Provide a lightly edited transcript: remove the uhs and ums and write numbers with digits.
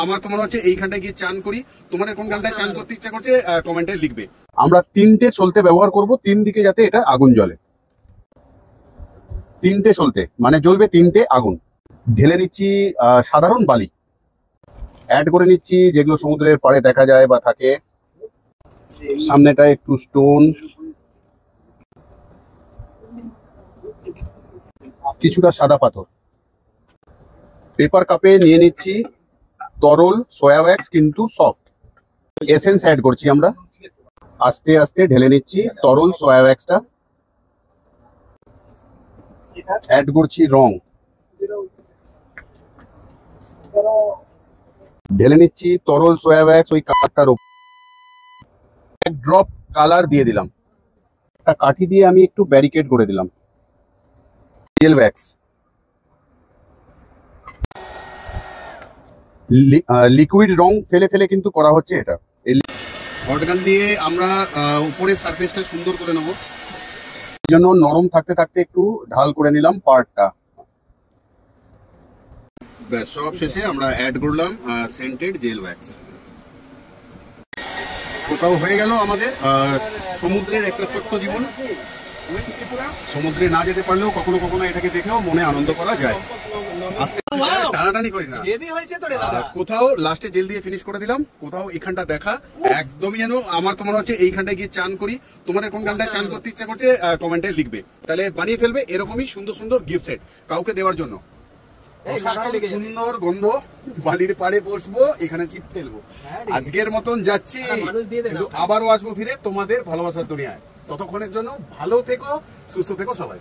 আমার তো মনে হচ্ছে এইখানটায় গিয়ে চান করি। তোমাদের কোন গানটায় চান করতে ইচ্ছা করছে কমেন্টে লিখবে। আমরা 3টে সলতে ব্যবহার করব, 3 দিকে যাতে এটা আগুন জ্বলে। 3টে সলতে মানে জ্বলবে 3টে আগুন। ঢেলে নিচ্ছি সাধারণ বালি, অ্যাড করে নিচ্ছি যেগুলো সমুদ্রের পাড়ে দেখা যায় বা থাকে। সামনেটা একটু স্টোন, কিছুটা সাদা পাথর। পেপার কাপে নিয়ে নিচ্ছি তরল সোয়া ওয়্যাক্স, কিন্তু সফট। এসেন্স অ্যাড করছি আমরা, আস্তে আস্তে ঢেলে নিচ্ছি তরল সোয়া ওয়্যাক্সটা। অ্যাড করছি রং, ঢেলে নিচ্ছি তরল সোয়া ওয়্যাক্স ওই কালারটার উপর। এক ড্রপ কালার দিয়ে দিলাম। একটা কাঠি দিয়ে আমি একটু ব্যারিকেড করে দিলাম। জেল ওয়্যাক্স, লিকুইড রং ফেলে ফেলে কিন্তু করা হচ্ছে এটা। হটগান দিয়ে আমরা উপরের সারফেসটা সুন্দর করে নেব, এই জন্য নরম থাকতে থাকতে একটু ঢাল করে নিলাম পার্টটা। ব্যাস, সব শেষে আমরা অ্যাড করলাম সেন্টেড জেল ওয়্যাক্স। ওটাও হয়ে গেল আমাদের সমুদ্রের একটা ছোট্ট জীবন। সমুদ্রে না যেতে পারলেও কখনো কখনো এটাকে দেখেও মনে আনন্দ করা যায়। টানাটানি করি না, কোথাও লাস্টে জেল দিয়ে ফিনিশ করে দিলাম, কোথাও এখানটা দেখা একদমই যেন আমার তো মনে হচ্ছে এইখানটায় গিয়ে চান করি। তোমাদের কোন গানটায় চান করতে ইচ্ছা করছে কমেন্টে লিখবে, তাহলে বানিয়ে ফেলবে এরকমই সুন্দর সুন্দর গিফট সেট কাউকে দেওয়ার জন্য। সুন্দর গন্ধ, বালির পাড়ে বসবো, এখানে চিপ ফেলবো। আজকের মতন যাচ্ছি, আবারও আসবো ফিরে তোমাদের ভালোবাসার দুনিয়ায়। ততক্ষণের জন্য ভালো থেকো, সুস্থ থেকো সবাই।